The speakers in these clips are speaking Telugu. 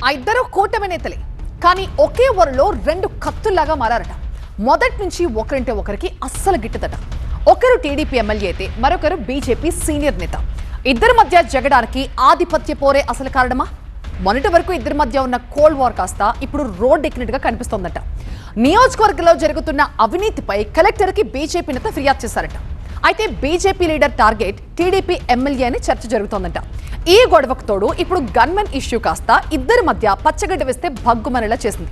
ఆ ఇద్దరు కూటమి నేతలే, కానీ ఒకే వరలో రెండు కత్తుల్లాగా మారారట. మొదటి నుంచి ఒకరింటే ఒకరికి అస్సలు గిట్టదట. ఒకరు టీడీపీ ఎమ్మెల్యే అయితే మరొకరు బీజేపీ సీనియర్ నేత. ఇద్దరి మధ్య జగడానికి ఆధిపత్య పోరే అసలు కారణమా? మొన్నటి వరకు ఇద్దరి మధ్య ఉన్న కోల్డ్ వార్ కాస్త ఇప్పుడు రోడ్ ఎక్కినట్టుగా కనిపిస్తోందట. నియోజకవర్గంలో జరుగుతున్న అవినీతిపై కలెక్టర్కి బీజేపీ నేత ఫిర్యాదు చేశారట. అయితే BJP leader target TDP MLA అని చర్చ జరుగుతోందట. ఈ గొడవకు తోడు ఇప్పుడు గన్మెన్ ఇష్యూ కాస్త ఇద్దరి మధ్య పచ్చగడ్డ వేస్తే భగ్గుమనేలా చేసింది.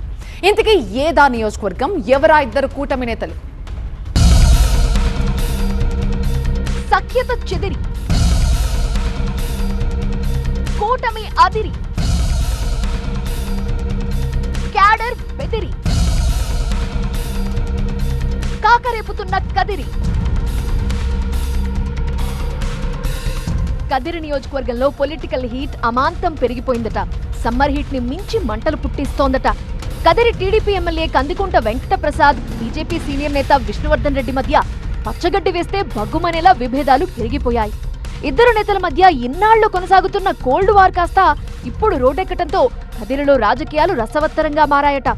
ఇంతకీ ఏదా నియోజకవర్గం, ఎవరా ఇద్దరు కూటమి నేతలు? సఖ్యత చెదిరి, కూటమి అదిరి, క్యాడర్ బెదిరి, కాకరేపుతున్న కదిరి. కదిరి నియోజకవర్గంలో పొలిటికల్ హీట్ అమాంతం పెరిగిపోయిందట. సమ్మర్ హీట్ ని మించి మంటలు పుట్టిస్తోందట. Kadiri TDP MLA Kandikunta Venkataprasad, BJP senior నేత విష్ణువర్ధన్ రెడ్డి మధ్య పచ్చగడ్డి వేస్తే భగ్గుమనేలా విభేదాలు పెరిగిపోయాయి. ఇద్దరు నేతల మధ్య ఇన్నాళ్లు కొనసాగుతున్న కోల్డ్ వార్ కాస్త ఇప్పుడు రోడ్డెక్కడంతో కదిరిలో రాజకీయాలు రసవత్తరంగా మారాయట.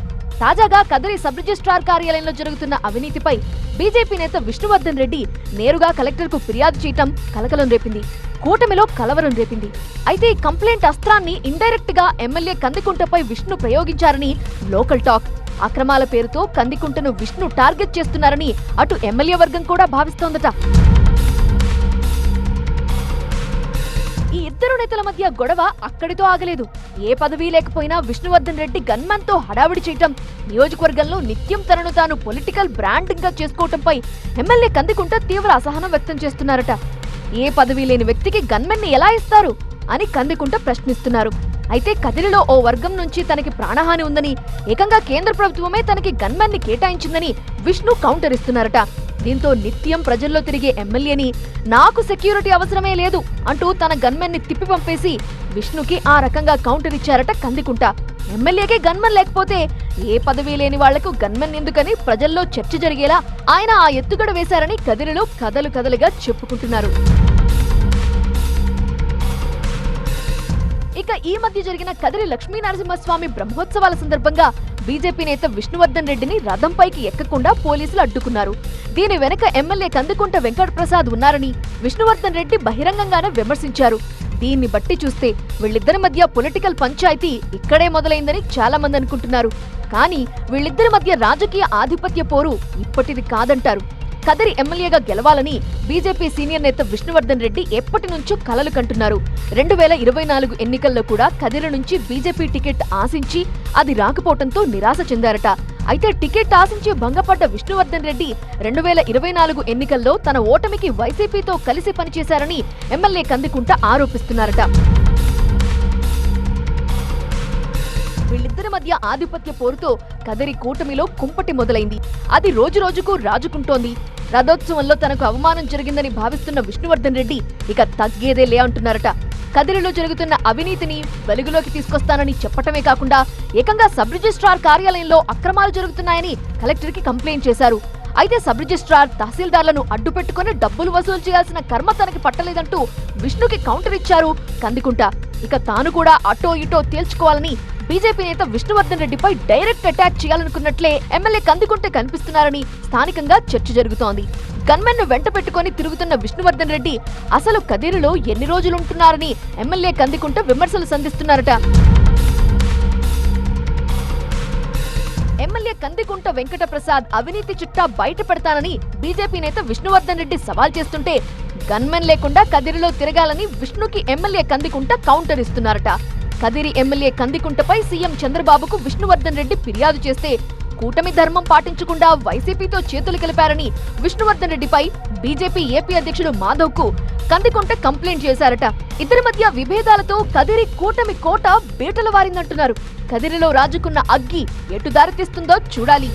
తాజాగా కదిరి సబ్ రిజిస్ట్రార్ కార్యాలయంలో జరుగుతున్న అవినీతిపై బీజేపీ నేత విష్ణువర్ధన్ రెడ్డి నేరుగా కలెక్టర్కు ఫిర్యాదు చేయటం కలకలం రేపింది. కూటమిలో కలవరం రేపింది. అయితే ఈ కంప్లైంట్ అస్త్రాన్ని ఇండైరెక్ట్ గా ఎమ్మెల్యే కందికుంటపై విష్ణు ప్రయోగించారని లోకల్ టాక్. అక్రమాల పేరుతో కందికుంటను విష్ణు టార్గెట్ చేస్తున్నారని అటు ఎమ్మెల్యే వర్గం కూడా భావిస్తోందట. ఈ ఇద్దరు నేతల మధ్య గొడవ అక్కడితో ఆగలేదు. ఏ పదవీ లేకపోయినా విష్ణువర్ధన్ రెడ్డి గన్మన్ తో హడావిడి చేయటం, నియోజకవర్గంలో నిత్యం తనను తాను పొలిటికల్ బ్రాండింగ్ గా చేసుకోవటంపై ఎమ్మెల్యే కందికుంట తీవ్ర అసహనం వ్యక్తం చేస్తున్నారట. ఏ పదవీ లేని వ్యక్తికి గన్మెన్ ని ఎలా ఇస్తారు అని కందికుంట ప్రశ్నిస్తున్నారు. అయితే కదిరిలో ఓ వర్గం నుంచి తనకి ప్రాణహాని ఉందని, ఏకంగా కేంద్ర ప్రభుత్వమే తనకి గన్మెన్ ని కేటాయించిందని విష్ణు కౌంటర్ ఇస్తున్నారట. దీంతో నిత్యం ప్రజల్లో తిరిగే ఎమ్మెల్యేని నాకు సెక్యూరిటీ అవసరమే లేదు అంటూ తన గన్మెన్ ని తిప్పి పంపేసి విష్ణుకి ఆ రకంగా కౌంటర్ ఇచ్చారట కందికుంట. ఎమ్మెల్యేకే గన్మెన్ లేకపోతే ఏ పదవీ లేని వాళ్లకు గన్మెన్ ఎందుకని ప్రజల్లో చర్చ జరిగేలా ఆయన ఆ ఎత్తుగడ వేశారని కదిరిలో కథలు కథలుగా చెప్పుకుంటున్నారు. ఇక ఈ మధ్య జరిగిన కదిరి లక్ష్మీనరసింహస్వామి బ్రహ్మోత్సవాల సందర్భంగా బీజేపీ నేత విష్ణువర్ధన్ రెడ్డిని రథంపైకి ఎక్కకుండా పోలీసులు అడ్డుకున్నారు. దీని వెనక ఎమ్మెల్యే కందికుంట వెంకటప్రసాద్ ఉన్నారని విష్ణువర్ధన్ రెడ్డి బహిరంగంగానే విమర్శించారు. దీన్ని బట్టి చూస్తే వీళ్ళిద్దరి మధ్య పొలిటికల్ పంచాయతీ ఇక్కడే మొదలైందని చాలా మంది అనుకుంటున్నారు. కానీ వీళ్ళిద్దరి మధ్య రాజకీయ ఆధిపత్య పోరు ఇప్పటిది కాదంటారు. కదిరి ఎమ్మెల్యేగా గెలవాలని బీజేపీ సీనియర్ నేత విష్ణువర్ధన్ రెడ్డి ఎప్పటి నుంచో కలలు కంటున్నారు. 2024 ఎన్నికల్లో కూడా కదిరి నుంచి బీజేపీ టికెట్ ఆశించి అది రాకపోవడంతో నిరాశ చెందారట. అయితే టికెట్ ఆశించి భంగపడ్డ విష్ణువర్ధన్ రెడ్డి 2024 ఎన్నికల్లో తన ఓటమికి వైసీపీతో కలిసి పనిచేశారని ఎమ్మెల్యే కందికుంట ఆరోపిస్తున్నారట. వీళ్ళిద్దరి మధ్య ఆధిపత్య పోరుతో కదిరి కూటమిలో కుంపటి మొదలైంది. అది రోజు రోజుకు రాజుకుంటోంది. రథోత్సవంలో తనకు అవమానం జరిగిందని భావిస్తున్న విష్ణువర్ధన్ రెడ్డి ఇక తగ్గేదేలే అంటున్నారట. కదిరిలో జరుగుతున్న అవినీతిని వెలుగులోకి తీసుకొస్తానని చెప్పటమే కాకుండా ఏకంగా సబ్ రిజిస్ట్రార్ కార్యాలయంలో అక్రమాలు జరుగుతున్నాయని కలెక్టర్కి కంప్లైంట్ చేశారు. అయితే సబ్ రిజిస్ట్రార్, తహసీల్దార్లను అడ్డు పెట్టుకుని డబ్బులు వసూలు చేయాల్సిన కర్మ తనకి పట్టలేదంటూ విష్ణుకి కౌంటర్ ఇచ్చారు కందికుంట. ఇక తాను కూడా అటో ఇటో తేల్చుకోవాలని బీజేపీ నేత విష్ణువర్ధన్ రెడ్డిపై డైరెక్ట్ అటాక్ చేయాలనుకున్నట్లే ఎమ్మెల్యే కందికుంట కనిపిస్తున్నారని స్థానికంగా చర్చ జరుగుతోంది. గన్మెన్ ను వెంట పెట్టుకుని తిరుగుతున్న విష్ణువర్ధన్ రెడ్డి అసలు కదిరిలో ఎన్ని రోజులుంటున్నారని ఎమ్మెల్యే కందికుంట విమర్శలు సంధిస్తున్నారట. ఎమ్మెల్యే కందికుంట వెంకటప్రసాద్ అవినీతి చిట్టా బయట పెడతానని బీజేపీ నేత విష్ణువర్ధన్ రెడ్డి సవాల్ చేస్తుంటే గన్మెన్ లేకుండా కదిరిలో తిరగాలని విష్ణుకి ఎమ్మెల్యే కందికుంట కౌంటర్ ఇస్తున్నారట. కదిరి ఎమ్మెల్యే కందికుంటపై సీఎం చంద్రబాబుకు విష్ణువర్ధన్ రెడ్డి ఫిర్యాదు చేస్తే కూటమి ధర్మం పాటించకుండా వైసీపీతో చేతులు కలిపారని విష్ణువర్ధన్ రెడ్డిపై బీజేపీ ఏపీ అధ్యక్షుడు మాధవ్ కు కందికుంట కంప్లైంట్ చేశారట. ఇద్దరి మధ్య విభేదాలతో కదిరి కూటమి కోట బీటలు వారిందంటున్నారు. కదిరిలో రాజుకున్న అగ్గి ఎటు దారితీస్తుందో చూడాలి.